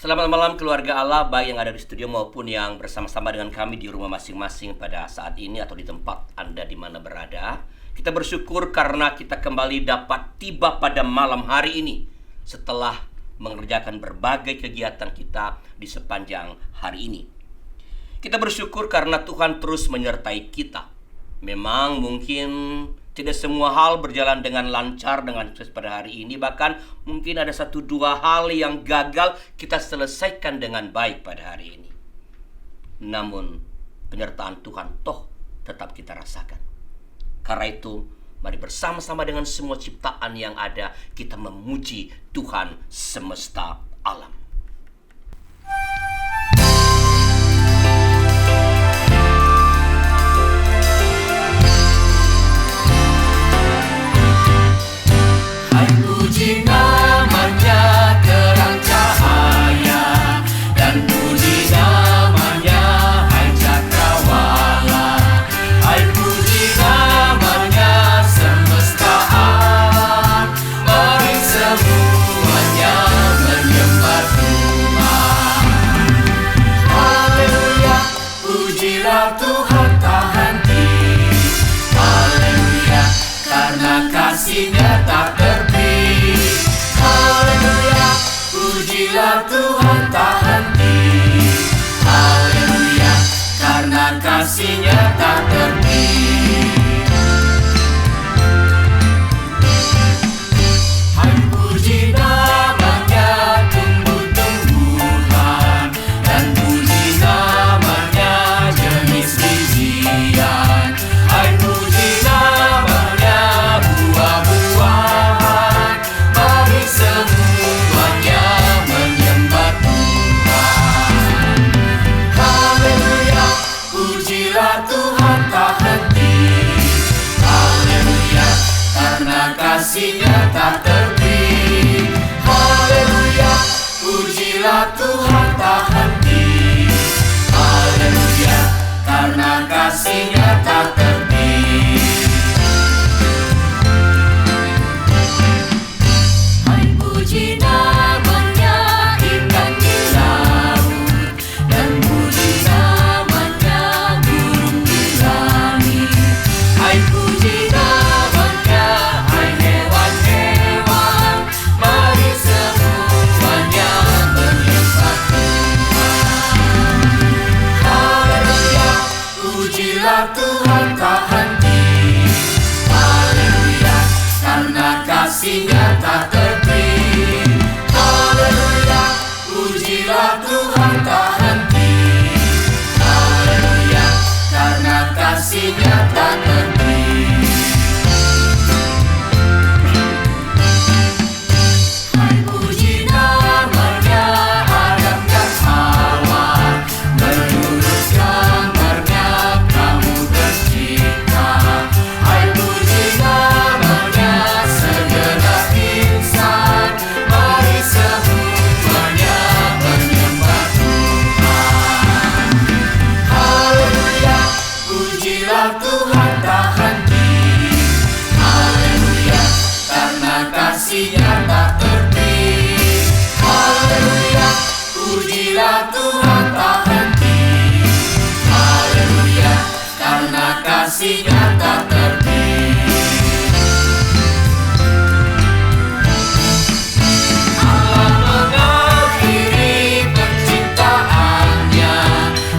Selamat malam keluarga Allah, baik yang ada di studio maupun yang bersama-sama dengan kami di rumah masing-masing pada saat ini atau di tempat Anda di mana berada. Kita bersyukur karena kita kembali dapat tiba pada malam hari ini setelah mengerjakan berbagai kegiatan kita di sepanjang hari ini. Kita bersyukur karena Tuhan terus menyertai kita. Memang mungkin tidak semua hal berjalan dengan lancar, dengan sukses pada hari ini. Bahkan mungkin ada 1-2 hal yang gagal kita selesaikan dengan baik pada hari ini. Namun penyertaan Tuhan toh tetap kita rasakan. Karena itu mari bersama-sama dengan semua ciptaan yang ada kita memuji Tuhan semesta alam. Puji namanya terang cahaya, dan puji namanya hai cakrawala. Hai puji namanya semesta alam, mari semuanya menyembah Tuhan. Haleluya, pujilah Tuhan tak henti. Haleluya, karena kasih-Nya tak terhenti. Haleluya, pujilah Tuhan tak henti. Haleluya, karena kasih-Nya tak terhenti. Hai puji namanya tumbuh-tumbuhan, dan puji namanya jenis bijian. Hai puji namanya buah-buahan, mari semuanya menyembah Tuhan. Haleluya, pujilah Tuhan tak henti. Haleluya, karena kasih-Nya tak terhenti. Haleluya, pujilah Tuhan tak henti. Haleluya, karena kasih-Nya tak terhenti. Hai puji namanya ikan di laut, dan puji namanya burung di langit. Hai puji namanya hai hewan-hewan, mari semuanya menyembah Tuhan. Haleluya, pujilah Tuhan tak henti. Haleluya, karena kasih-Nya tak terhenti. Haleluya, pujilah Tuhan tak henti. Haleluya, karena kasih-Nya tak terhenti. Hai puji namanya Adam dan Hawa, menurut gambarnya kamu tercipta. Hai puji namanya segenap insan, mari semuanya menyembah Tuhan. Haleluya, pujilah Tuhan tak henti. Haleluya, karena kasih-Nya tak terhenti. Haleluya, pujilah Tuhan tak henti. Haleluya, karena kasih-Nya tak terhenti. Allah mengakhiri penciptaannya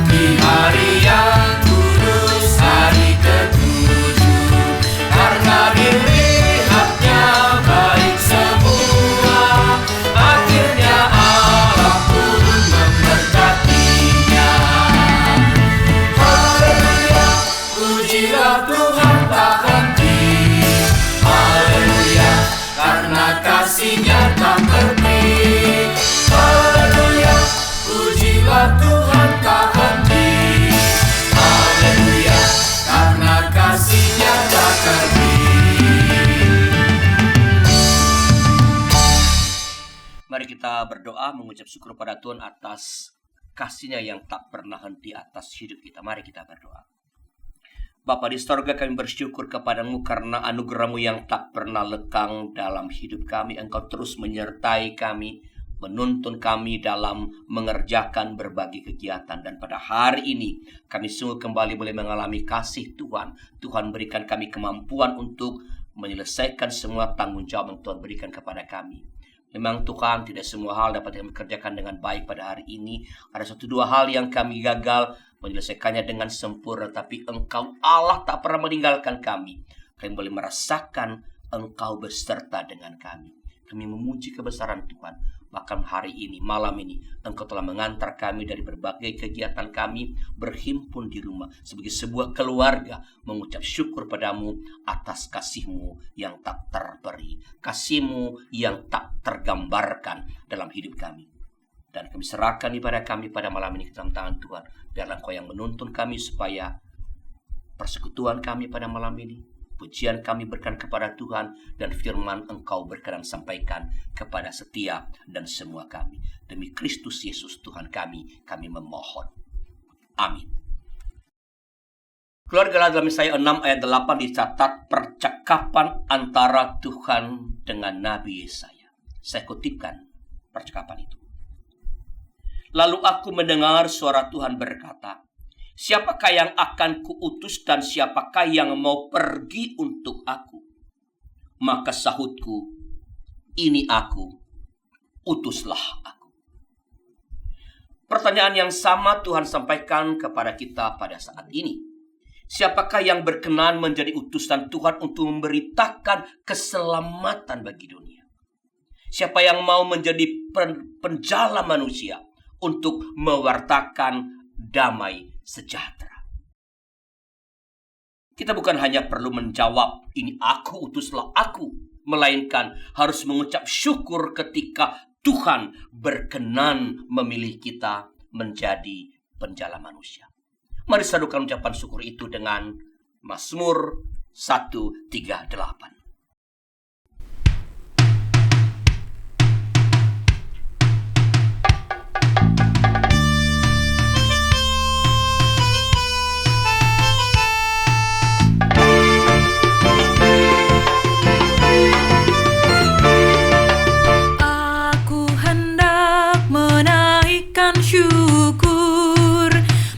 di hari yang kudus, hari ke-7. Karena dilihatnya baik semua, akhirnya Allah pun memberkatinya. Haleluya, pujilah Tuhan tak henti. Haleluya, karena kasih-Nya tak terhenti. Haleluya, pujilah Tuhan tak henti. Haleluya, karena kasih-Nya tak terhenti. Mari kita berdoa mengucap syukur pada Tuhan atas kasih-Nya yang tak pernah henti atas hidup kita. Mari kita berdoa. Bapa di sorga, kami bersyukur kepadamu karena anugerah-Mu yang tak pernah lekang dalam hidup kami. Engkau terus menyertai kami. menuntun kami dalam mengerjakan berbagai kegiatan. Dan pada hari ini kami sungguh kembali boleh mengalami kasih Tuhan. Tuhan berikan kami kemampuan untuk menyelesaikan semua tanggung jawab yang Tuhan berikan kepada kami. Memang Tuhan, tidak semua hal dapat kami kerjakan dengan baik pada hari ini. Ada satu dua hal yang kami gagal menyelesaikannya dengan sempurna, tapi Engkau Allah tak pernah meninggalkan kami. Kami boleh merasakan Engkau beserta dengan kami. Kami memuji kebesaran Tuhan. Bahkan hari ini, malam ini, Engkau telah mengantar kami dari berbagai kegiatan kami, berhimpun di rumah sebagai sebuah keluarga, mengucap syukur padamu atas kasih-Mu yang tak terberi, kasih-Mu yang tak tergambarkan dalam hidup kami. Dan kami serahkan ibadah kami pada malam ini ke dalam tangan Tuhan. Biarlah Engkau yang menuntun kami supaya persekutuan kami pada malam ini, pujian kami berikan kepada Tuhan, dan firman Engkau berkenan sampaikan kepada setiap dan semua kami. Demi Kristus Yesus Tuhan kami memohon. Amin. Keluarga, dalam Yesaya 6 ayat 8 dicatat percakapan antara Tuhan dengan Nabi Yesaya. Saya kutipkan percakapan itu. Lalu aku mendengar suara Tuhan berkata, siapakah yang akan kuutus dan siapakah yang mau pergi untuk aku? Maka sahutku, ini aku, utuslah aku. Pertanyaan yang sama Tuhan sampaikan kepada kita pada saat ini. Siapakah yang berkenan menjadi utusan Tuhan untuk memberitakan keselamatan bagi dunia? Siapa yang mau menjadi penjala manusia untuk mewartakan damai sejahtera? Kita bukan hanya perlu menjawab, ini aku, utuslah aku, melainkan harus mengucap syukur ketika Tuhan berkenan memilih kita menjadi penjala manusia. Mari sadukan ucapan syukur itu dengan Mazmur 138.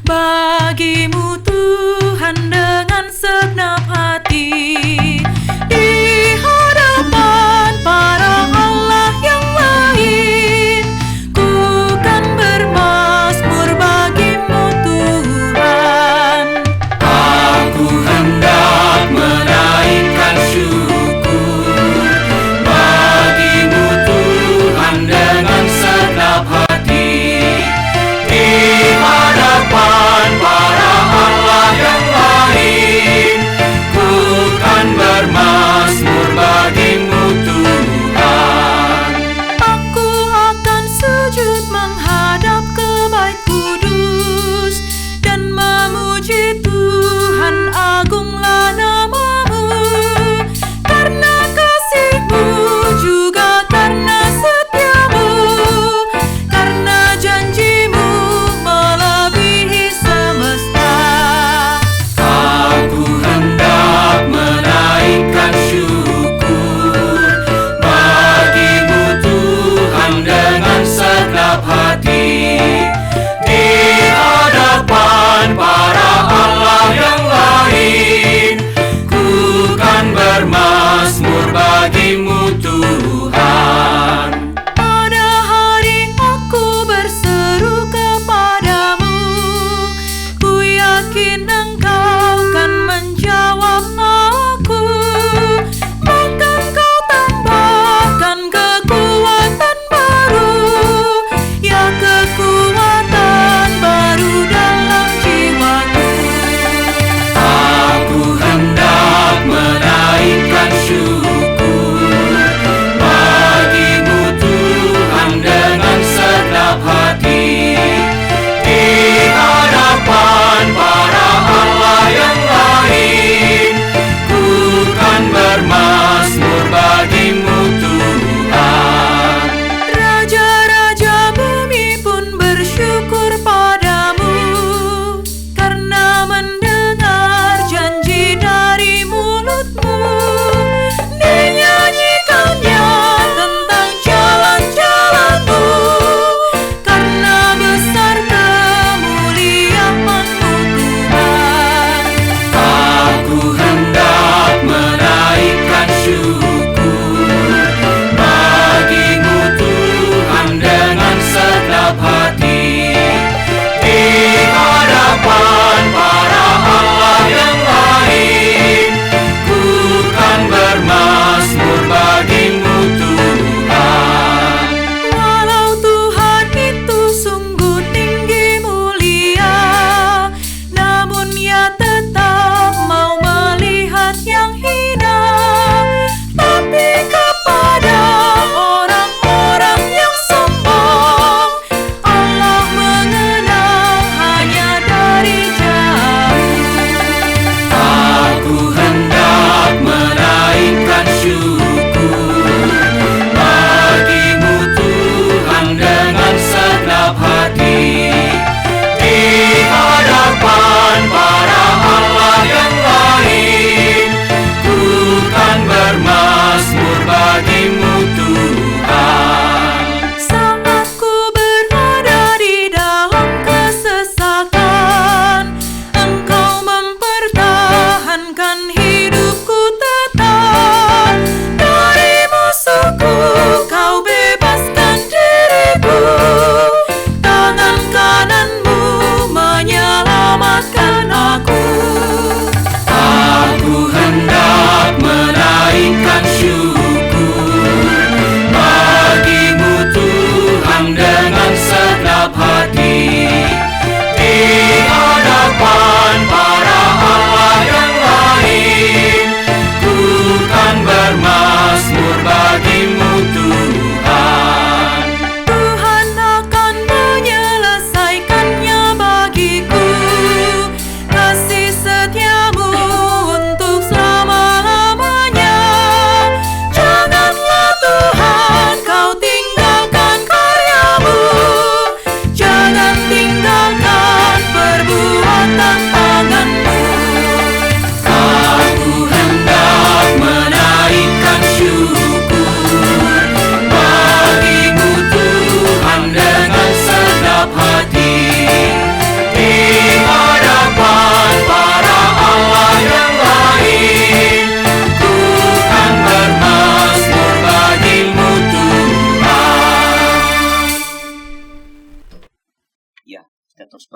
Bagimu Tuhan dengan segenap hati. Di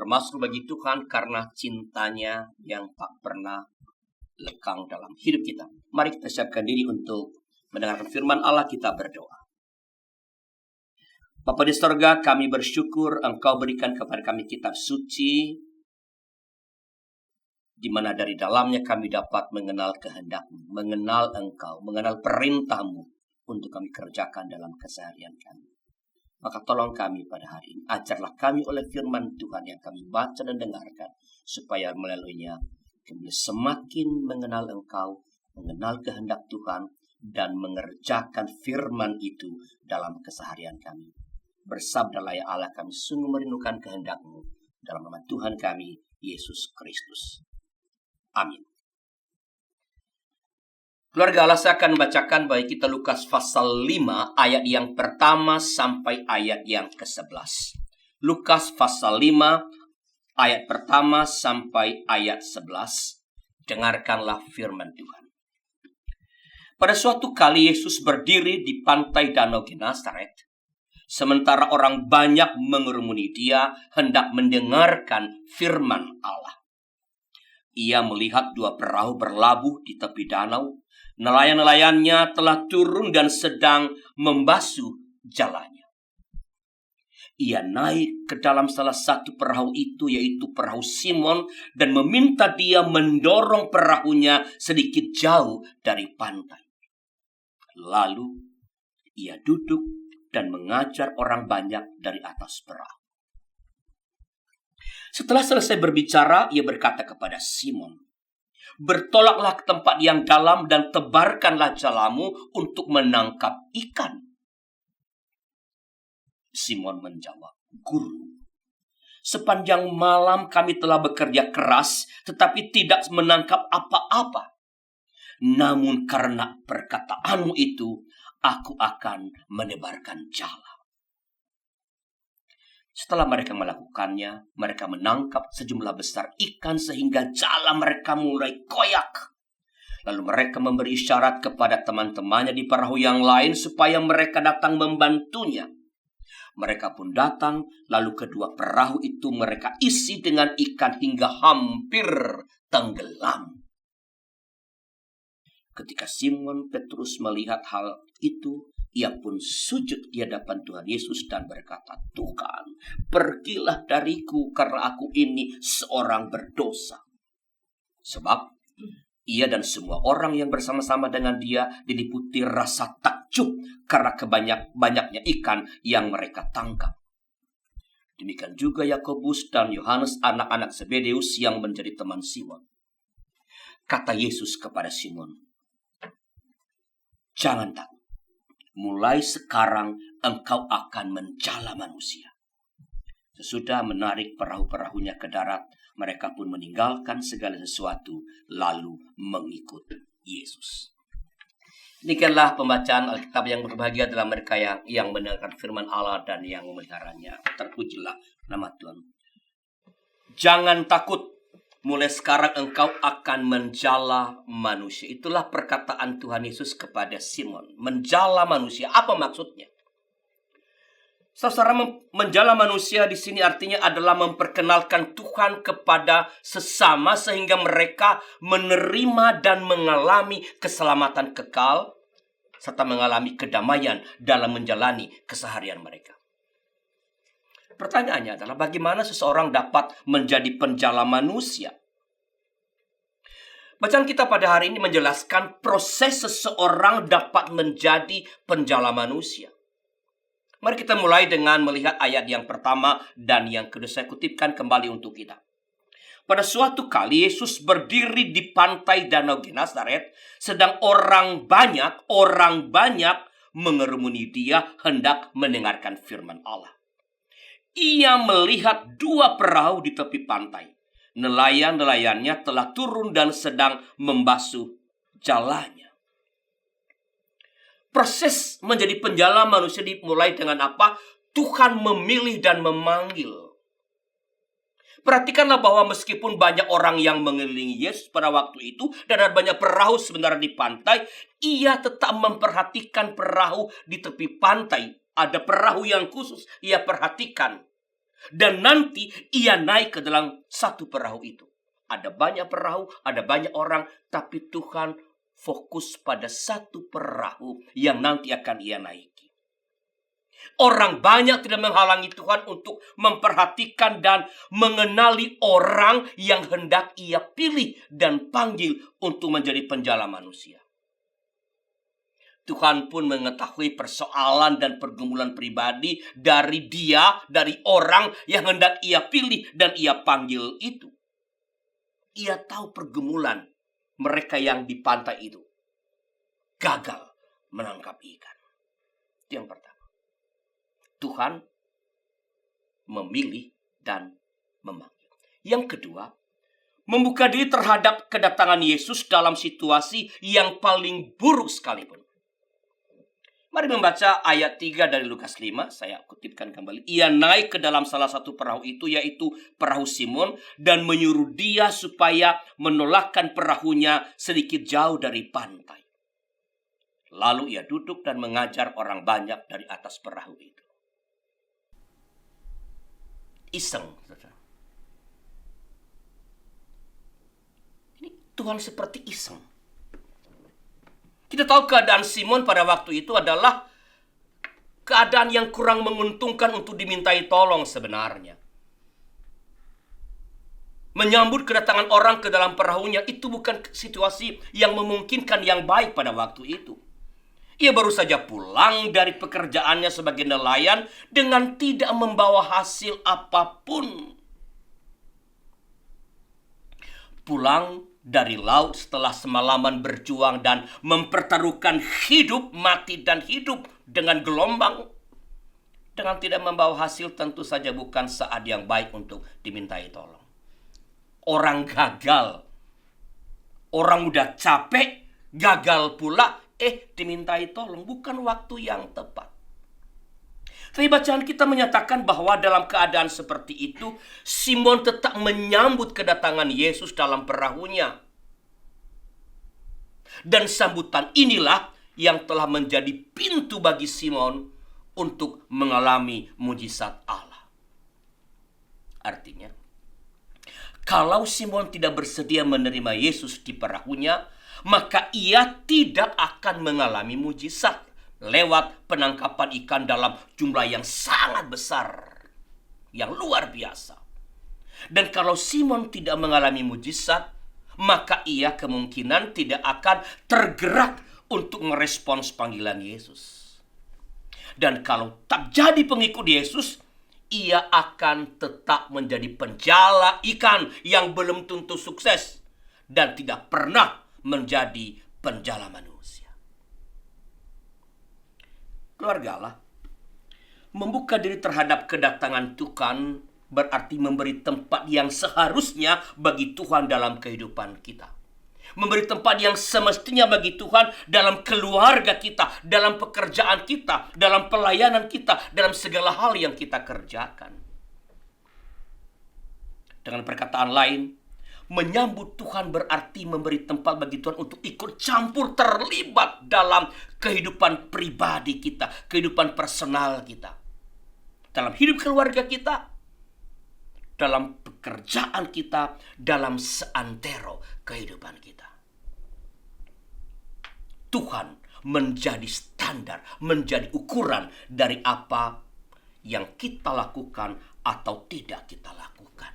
bermasrur bagi Tuhan karena cintanya yang tak pernah lekang dalam hidup kita. Mari kita siapkan diri untuk mendengarkan firman Allah. Kita berdoa. Bapa di sorga, kami bersyukur Engkau berikan kepada kami kitab suci, di mana dari dalamnya kami dapat mengenal kehendak-Mu, mengenal Engkau, mengenal perintah-Mu untuk kami kerjakan dalam keseharian kami. Maka tolong kami pada hari ini, ajarlah kami oleh firman Tuhan yang kami baca dan dengarkan, supaya melaluinya kami semakin mengenal Engkau, mengenal kehendak Tuhan, dan mengerjakan firman itu dalam keseharian kami. Bersabdalah ya Allah, kami sungguh merindukan kehendak-Mu, dalam nama Tuhan kami, Yesus Kristus. Amin. Keluarga Allah, saya akan membacakan bagi kita Lukas pasal 5 ayat yang pertama sampai ayat yang ke-11. Lukas pasal 5 ayat pertama sampai ayat 11. Dengarkanlah firman Tuhan. Pada suatu kali Yesus berdiri di pantai Danau Genesaret, sementara orang banyak mengerumuni Dia hendak mendengarkan firman Allah. Ia melihat 2 perahu berlabuh di tepi danau. Nelayan-nelayannya telah turun dan sedang membasuh jalannya. Ia naik ke dalam salah satu perahu itu, yaitu perahu Simon, dan meminta dia mendorong perahunya sedikit jauh dari pantai. Lalu ia duduk dan mengajar orang banyak dari atas perahu. Setelah selesai berbicara, ia berkata kepada Simon, "Bertolaklah ke tempat yang dalam dan tebarkanlah jalamu untuk menangkap ikan." Simon menjawab, "Guru, sepanjang malam kami telah bekerja keras, tetapi tidak menangkap apa-apa. Namun karena perkataanmu itu, aku akan menebarkan jala." Setelah mereka melakukannya, mereka menangkap sejumlah besar ikan sehingga jala mereka mulai koyak. Lalu mereka memberi isyarat kepada teman-temannya di perahu yang lain supaya mereka datang membantunya. Mereka pun datang, lalu kedua perahu itu mereka isi dengan ikan hingga hampir tenggelam. Ketika Simon Petrus melihat hal itu, ia pun sujud di hadapan Tuhan Yesus dan berkata, "Tuhan, pergilah dariku karena aku ini seorang berdosa." Sebab ia dan semua orang yang bersama-sama dengan dia diliputi rasa takjub karena banyaknya ikan yang mereka tangkap. Demikian juga Yakobus dan Yohanes, anak-anak Zebedeus yang menjadi teman Simon. Kata Yesus kepada Simon, "Jangan takut. Mulai sekarang engkau akan menjala manusia." Sesudah menarik perahu-perahunya ke darat, mereka pun meninggalkan segala sesuatu, lalu mengikut Yesus. Demikianlah pembacaan Alkitab yang berbahagia dalam mereka yang mendengarkan firman Allah dan yang memeliharanya. Terpujilah nama Tuhan. Jangan takut. Mulai sekarang engkau akan menjala manusia. Itulah perkataan Tuhan Yesus kepada Simon. Menjala manusia. Apa maksudnya? Saudara, menjala manusia di sini artinya adalah memperkenalkan Tuhan kepada sesama sehingga mereka menerima dan mengalami keselamatan kekal serta mengalami kedamaian dalam menjalani keseharian mereka. Pertanyaannya adalah bagaimana seseorang dapat menjadi penjala manusia? Bacaan kita pada hari ini menjelaskan proses seseorang dapat menjadi penjala manusia. Mari kita mulai dengan melihat ayat yang pertama dan yang kedua. Saya kutipkan kembali untuk kita. Pada suatu kali Yesus berdiri di pantai Danau Genesaret, sedang orang banyak mengerumuni Dia hendak mendengarkan firman Allah. Ia melihat 2 perahu di tepi pantai. Nelayan-nelayannya telah turun dan sedang membasuh jalannya. Proses menjadi penjala manusia dimulai dengan apa? Tuhan memilih dan memanggil. Perhatikanlah bahwa meskipun banyak orang yang mengelilingi Yesus pada waktu itu, dan ada banyak perahu sebenarnya di pantai, ia tetap memperhatikan perahu di tepi pantai. Ada perahu yang khusus ia perhatikan. Dan nanti ia naik ke dalam satu perahu itu. Ada banyak perahu, ada banyak orang, tapi Tuhan fokus pada satu perahu yang nanti akan ia naiki. Orang banyak tidak menghalangi Tuhan untuk memperhatikan dan mengenali orang yang hendak ia pilih dan panggil untuk menjadi penjala manusia. Tuhan pun mengetahui persoalan dan pergumulan pribadi dari orang yang hendak ia pilih dan ia panggil itu. Ia tahu pergumulan mereka yang di pantai itu gagal menangkap ikan. Itu yang pertama. Tuhan memilih dan memanggil. Yang kedua, membuka diri terhadap kedatangan Yesus dalam situasi yang paling buruk sekalipun. Mari membaca ayat 3 dari Lukas 5. Saya kutipkan kembali. Ia naik ke dalam salah satu perahu itu, yaitu perahu Simon, dan menyuruh dia supaya menolakkan perahunya sedikit jauh dari pantai. Lalu ia duduk dan mengajar orang banyak dari atas perahu itu. Iseng. Ini Tuhan seperti iseng. Kita tahu keadaan Simon pada waktu itu adalah keadaan yang kurang menguntungkan untuk dimintai tolong sebenarnya. Menyambut kedatangan orang ke dalam perahunya itu bukan situasi yang memungkinkan yang baik pada waktu itu. Ia baru saja pulang dari pekerjaannya sebagai nelayan dengan tidak membawa hasil apapun. Pulang dari laut setelah semalaman berjuang dan mempertaruhkan hidup, mati dan hidup dengan gelombang. Dengan tidak membawa hasil tentu saja bukan saat yang baik untuk dimintai tolong. Orang gagal. Orang udah capek, gagal pula, dimintai tolong. Bukan waktu yang tepat. Tapi bacaan kita menyatakan bahwa dalam keadaan seperti itu, Simon tetap menyambut kedatangan Yesus dalam perahunya. Dan sambutan inilah yang telah menjadi pintu bagi Simon untuk mengalami mujizat Allah. Artinya, kalau Simon tidak bersedia menerima Yesus di perahunya, maka ia tidak akan mengalami mujizat lewat penangkapan ikan dalam jumlah yang sangat besar, yang luar biasa. Dan kalau Simon tidak mengalami mujizat, maka ia kemungkinan tidak akan tergerak untuk merespons panggilan Yesus. Dan kalau tak jadi pengikut Yesus, ia akan tetap menjadi penjala ikan yang belum tentu sukses dan tidak pernah menjadi penjala manusia. Keluarga Allah, membuka diri terhadap kedatangan Tuhan berarti memberi tempat yang seharusnya bagi Tuhan dalam kehidupan kita. Memberi tempat yang semestinya bagi Tuhan dalam keluarga kita, dalam pekerjaan kita, dalam pelayanan kita, dalam segala hal yang kita kerjakan. Dengan perkataan lain, menyambut Tuhan berarti memberi tempat bagi Tuhan untuk ikut campur terlibat dalam kehidupan pribadi kita, kehidupan personal kita, dalam hidup keluarga kita, dalam pekerjaan kita, dalam seantero kehidupan kita. Tuhan menjadi standar, menjadi ukuran dari apa yang kita lakukan atau tidak kita lakukan.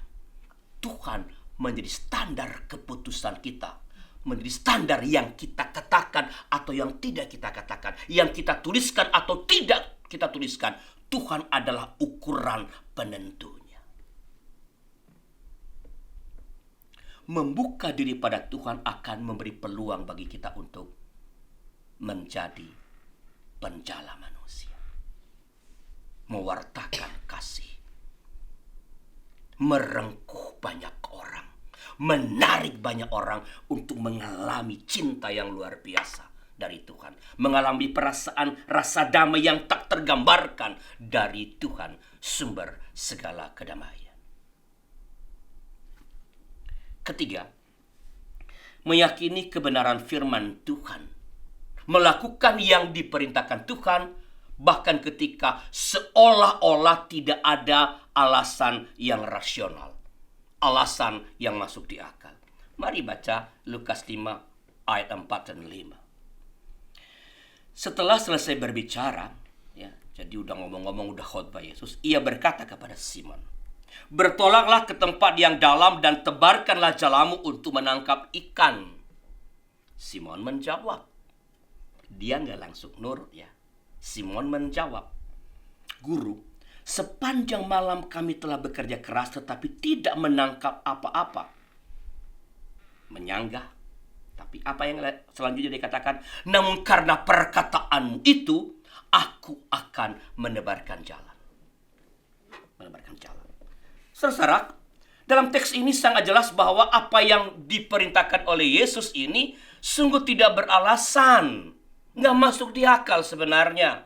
Tuhan menjadi standar keputusan kita, menjadi standar yang kita katakan atau yang tidak kita katakan, yang kita tuliskan atau tidak kita tuliskan. Tuhan adalah ukuran penentunya. Membuka diri pada Tuhan akan memberi peluang bagi kita untuk menjadi penjala manusia, mewartakan kasih, merengkuh banyak orang, menarik banyak orang untuk mengalami cinta yang luar biasa dari Tuhan, mengalami perasaan rasa damai yang tak tergambarkan dari Tuhan, sumber segala kedamaian. Ketiga, meyakini kebenaran firman Tuhan, melakukan yang diperintahkan Tuhan bahkan ketika seolah-olah tidak ada alasan yang rasional, alasan yang masuk di akal. Mari baca Lukas 5 ayat 4 dan 5. Setelah selesai berbicara, ya, jadi udah ngomong-ngomong, udah khotbah Yesus, ia berkata kepada Simon, "Bertolaklah ke tempat yang dalam dan tebarkanlah jalamu untuk menangkap ikan." Simon menjawab, dia nggak langsung nurut ya. Simon menjawab, "Guru, sepanjang malam kami telah bekerja keras tetapi tidak menangkap apa-apa." Menyanggah. Tapi apa yang selanjutnya dikatakan? "Namun karena perkataanmu itu, aku akan menebarkan jalan." Menebarkan jalan. Saudara, dalam teks ini sangat jelas bahwa apa yang diperintahkan oleh Yesus ini sungguh tidak beralasan. Nggak masuk di akal sebenarnya.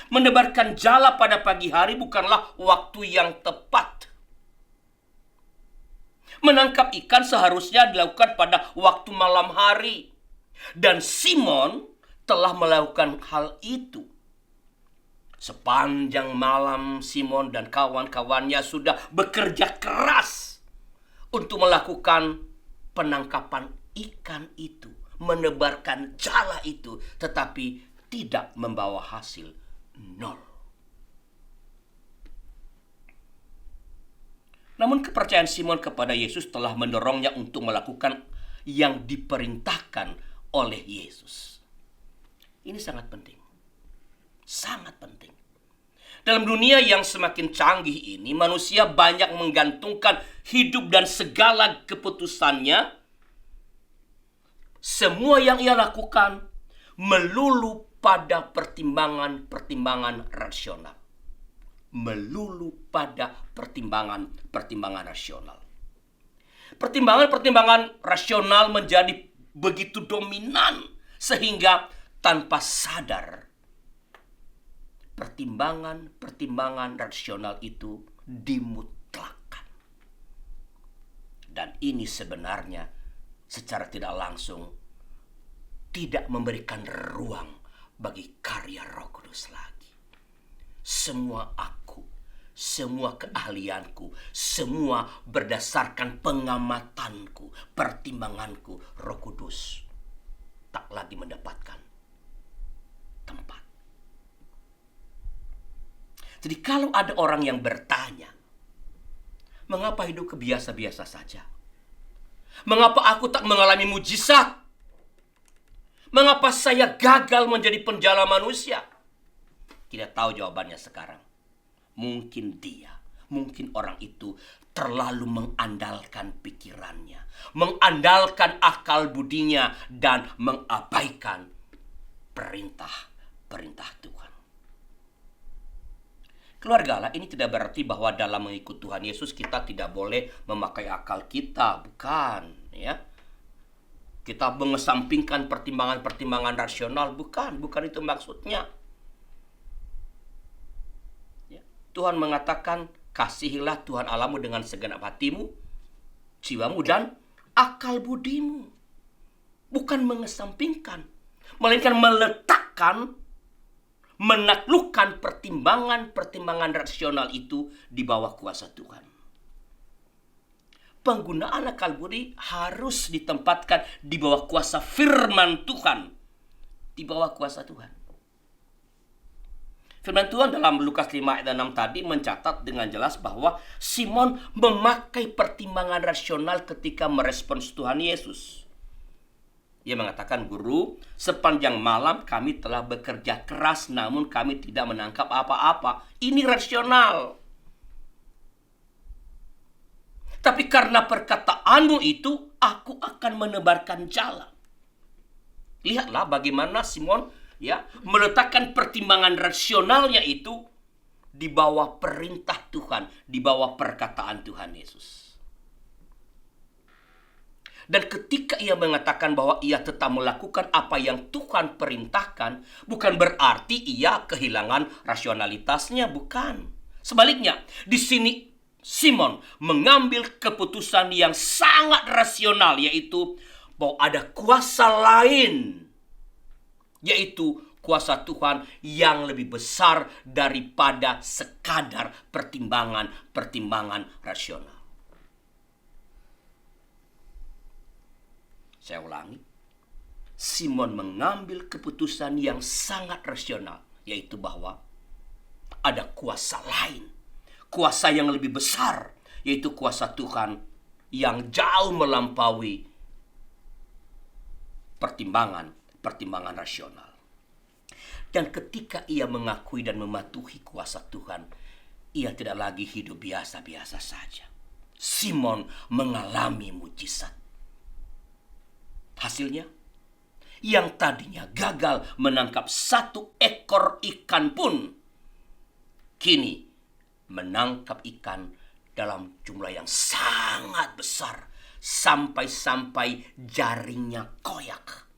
Menebarkan jala pada pagi hari bukanlah waktu yang tepat. Menangkap ikan seharusnya dilakukan pada waktu malam hari. Dan Simon telah melakukan hal itu. Sepanjang malam Simon dan kawan-kawannya sudah bekerja keras untuk melakukan penangkapan ikan itu, menebarkan jala itu, tetapi tidak membawa hasil, nol. Namun kepercayaan Simon kepada Yesus telah mendorongnya untuk melakukan yang diperintahkan oleh Yesus. Ini sangat penting. Sangat penting. Dalam dunia yang semakin canggih ini, manusia banyak menggantungkan hidup dan segala keputusannya, semua yang ia lakukan melulu pada pertimbangan-pertimbangan rasional. Melulu pada pertimbangan-pertimbangan rasional. Pertimbangan-pertimbangan rasional menjadi begitu dominan sehingga tanpa sadar pertimbangan-pertimbangan rasional itu dimutlakkan. Dan ini sebenarnya secara tidak langsung tidak memberikan ruang bagi karya Roh Kudus lagi. Semua aku, semua keahlianku, semua berdasarkan pengamatanku, pertimbanganku, Roh Kudus tak lagi mendapatkan tempat. Jadi kalau ada orang yang bertanya, mengapa hidup biasa-biasa saja? Mengapa aku tak mengalami mujizat? Mengapa saya gagal menjadi penjala manusia? Tidak tahu jawabannya sekarang. Mungkin orang itu terlalu mengandalkan pikirannya, mengandalkan akal budinya, dan mengabaikan perintah Tuhan. Keluarga, ini tidak berarti bahwa dalam mengikut Tuhan Yesus kita tidak boleh memakai akal kita, bukan, ya. Kita mengesampingkan pertimbangan-pertimbangan rasional, bukan itu maksudnya. Ya. Tuhan mengatakan, kasihilah Tuhan Allahmu dengan segenap hatimu, jiwamu, dan akal budimu. Bukan mengesampingkan, melainkan meletakkan, menaklukkan pertimbangan-pertimbangan rasional itu di bawah kuasa Tuhan. Penggunaan akal budi harus ditempatkan di bawah kuasa firman Tuhan. Di bawah kuasa Tuhan. Firman Tuhan dalam Lukas 5 ayat 6 tadi mencatat dengan jelas bahwa Simon memakai pertimbangan rasional ketika merespons Tuhan Yesus. Dia mengatakan, "Guru, sepanjang malam kami telah bekerja keras namun kami tidak menangkap apa-apa." Ini rasional. Tapi karena perkataanmu itu, aku akan menebarkan jala. Lihatlah bagaimana Simon meletakkan pertimbangan rasionalnya itu di bawah perintah Tuhan, di bawah perkataan Tuhan Yesus. Dan ketika ia mengatakan bahwa ia tetap melakukan apa yang Tuhan perintahkan, bukan berarti ia kehilangan rasionalitasnya, bukan. Sebaliknya, di sini Simon mengambil keputusan yang sangat rasional, yaitu bahwa ada kuasa lain yaitu kuasa Tuhan yang lebih besar daripada sekadar pertimbangan rasional. Saya ulangi, Simon mengambil keputusan yang sangat rasional, yaitu bahwa ada kuasa lain, kuasa yang lebih besar, yaitu kuasa Tuhan yang jauh melampaui pertimbangan rasional. Dan ketika ia mengakui dan mematuhi kuasa Tuhan, ia tidak lagi hidup biasa-biasa saja. Simon mengalami mujizat. Hasilnya, yang tadinya gagal menangkap 1 ekor ikan pun, kini menangkap ikan dalam jumlah yang sangat besar, sampai jaringnya koyak.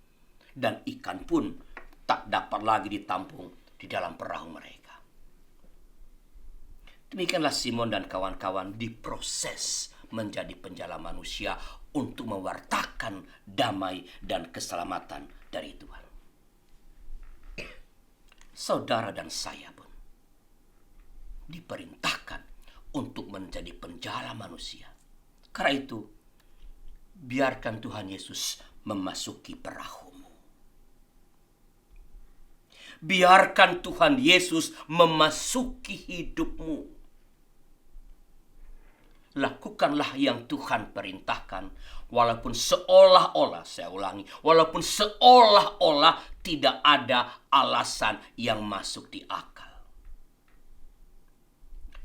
Dan ikan pun tak dapat lagi ditampung di dalam perahu mereka. Demikianlah Simon dan kawan-kawan diproses menjadi penjala manusia untuk mewartakan damai dan keselamatan dari Tuhan. Saudara dan saya pun diperintahkan untuk menjadi penjala manusia. Karena itu, biarkan Tuhan Yesus memasuki perahumu. Biarkan Tuhan Yesus memasuki hidupmu. Lakukanlah yang Tuhan perintahkan, walaupun seolah-olah, saya ulangi, walaupun seolah-olah tidak ada alasan yang masuk di akal.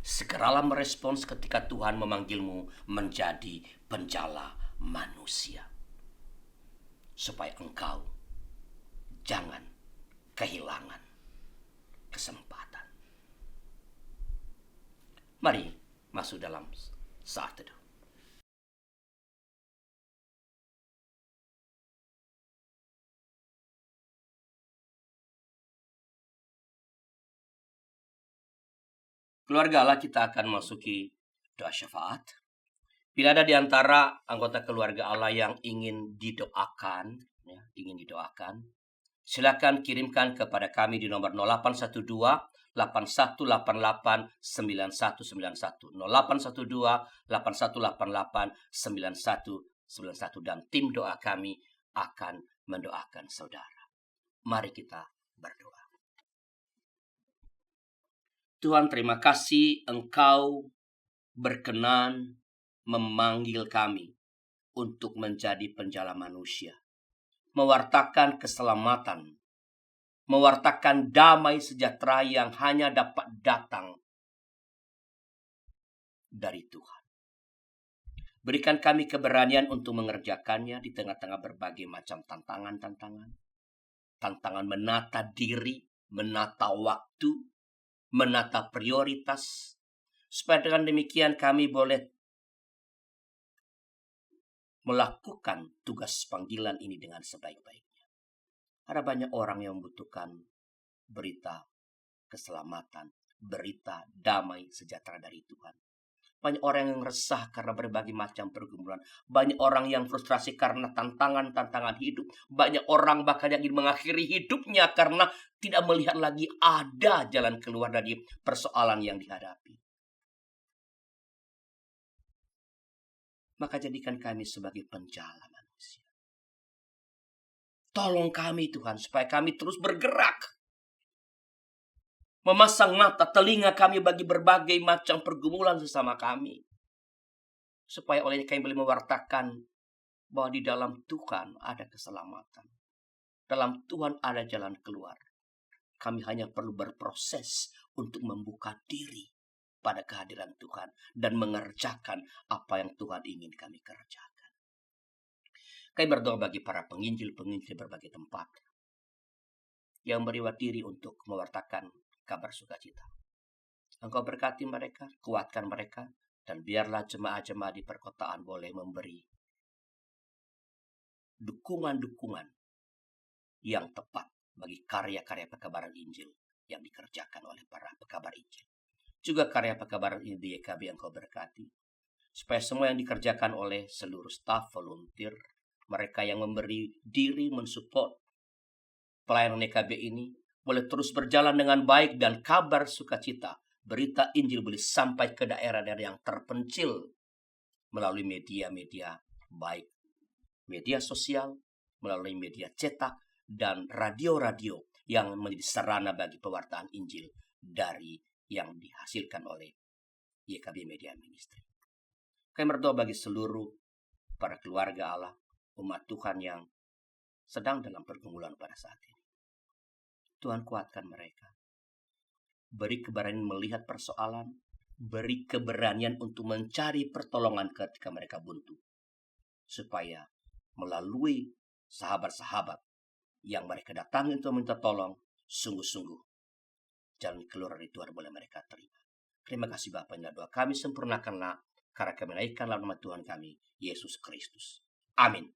Segeralah merespons ketika Tuhan memanggilmu menjadi penjala manusia, supaya engkau jangan kehilangan kesempatan. Mari masuk dalam saat teduh. Keluarga Allah, kita akan masuki doa syafaat. Bila ada di antara anggota keluarga Allah yang ingin didoakan, silakan kirimkan kepada kami di nomor 0812 8188 9191 0812 8188 9191 dan tim doa kami akan mendoakan saudara. Mari kita berdoa. Tuhan, terima kasih Engkau berkenan memanggil kami untuk menjadi penjala manusia, mewartakan keselamatan, mewartakan damai sejahtera yang hanya dapat datang dari Tuhan. Berikan kami keberanian untuk mengerjakannya di tengah-tengah berbagai macam tantangan menata diri, menata waktu, menata prioritas, supaya dengan demikian kami boleh melakukan tugas panggilan ini dengan sebaik-baiknya. Ada banyak orang yang membutuhkan berita keselamatan, berita damai sejahtera dari Tuhan. Banyak orang yang resah karena berbagai macam pergumulan. Banyak orang yang frustrasi karena tantangan hidup. Banyak orang bahkan yang ingin mengakhiri hidupnya karena tidak melihat lagi ada jalan keluar dari persoalan yang dihadapi. Maka jadikan kami sebagai penjala manusia. Tolong kami Tuhan, supaya kami terus bergerak. Memasang mata, telinga kami bagi berbagai macam pergumulan sesama kami. Supaya olehnya kami boleh mewartakan bahwa di dalam Tuhan ada keselamatan. Dalam Tuhan ada jalan keluar. Kami hanya perlu berproses untuk membuka diri pada kehadiran Tuhan dan mengerjakan apa yang Tuhan ingin kami kerjakan. Kami berdoa bagi para penginjil-penginjil berbagai tempat yang beriwat diri untuk mewartakan kabar sukacita. Engkau berkati mereka, kuatkan mereka, dan biarlah jemaah-jemaah di perkotaan boleh memberi dukungan-dukungan yang tepat bagi karya-karya pekabaran Injil yang dikerjakan oleh para pekabar Injil. Juga karya pekabaran Injil di YKB yang kau berkati, supaya semua yang dikerjakan oleh seluruh staf volunteer, mereka yang memberi diri mensupport pelayanan EKB ini boleh terus berjalan dengan baik dan kabar sukacita, berita Injil boleh sampai ke daerah-daerah yang terpencil melalui media-media baik media sosial, melalui media cetak, dan radio-radio yang menjadi sarana bagi pewartaan Injil dari yang dihasilkan oleh YKB Media Ministry. Kami berdoa bagi seluruh para keluarga Allah, umat Tuhan yang sedang dalam pergumulan pada saat ini. Tuhan kuatkan mereka. Beri keberanian melihat persoalan, beri keberanian untuk mencari pertolongan ketika mereka buntu. Supaya melalui sahabat-sahabat yang mereka datangi untuk minta tolong, sungguh-sungguh jalan keluar dari Tuhan boleh mereka terima. Terima kasih Bapa, inilah doa kami, sempurnakanlah karena kami menaikkan nama Tuhan kami, Yesus Kristus. Amin.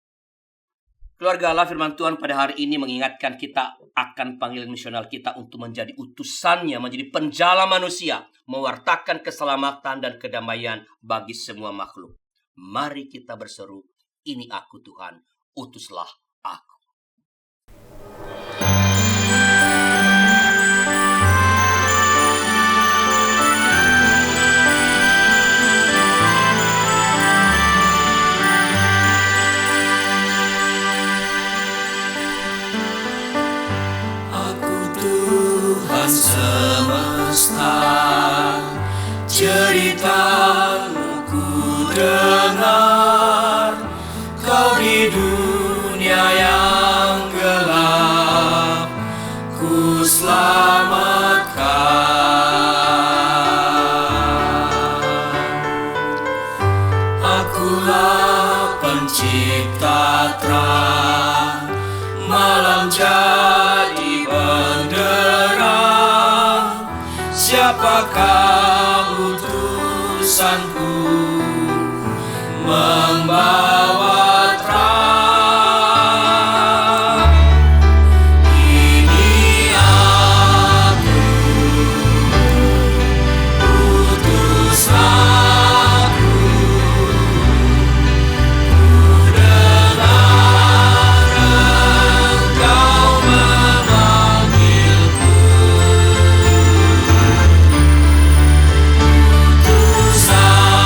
Keluarga Allah, firman Tuhan pada hari ini mengingatkan kita akan panggilan misional kita untuk menjadi utusannya, menjadi penjala manusia, mewartakan keselamatan dan kedamaian bagi semua makhluk. Mari kita berseru, ini aku Tuhan, utuslah aku. Semesta ceritamu ku dengar, kau di dunia yang gelap ku selamatkan. Akulah pencipta terang, malam jadi benderang. Siapakah utusanku membawa terang? Ini aku, utus aku. Ku dengar Engkau memanggilku. Utusan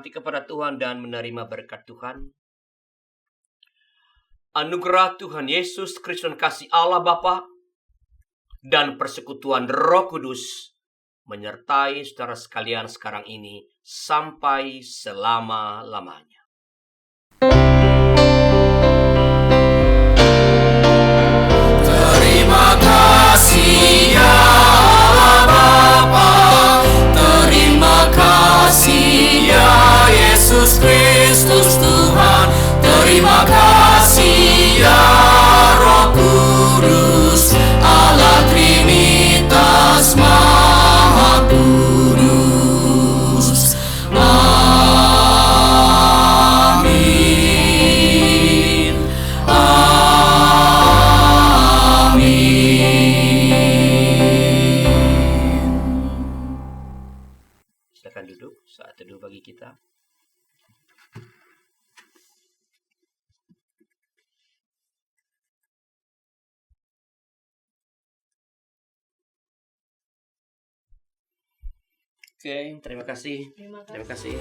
hati kepada Tuhan dan menerima berkat Tuhan. Anugerah Tuhan Yesus Kristus dan kasih Allah Bapa dan persekutuan Roh Kudus menyertai saudara sekalian sekarang ini sampai selama-lamanya. Terima kasih ya Allah Bapa, terima kasih ya Yesus Kristus Tuhan, terima kasih ya Roh Kudus, Allah Trinitas Maha Kudus. Amin. Silakan duduk, saat teduh bagi kita. Oke, terima kasih. Terima kasih.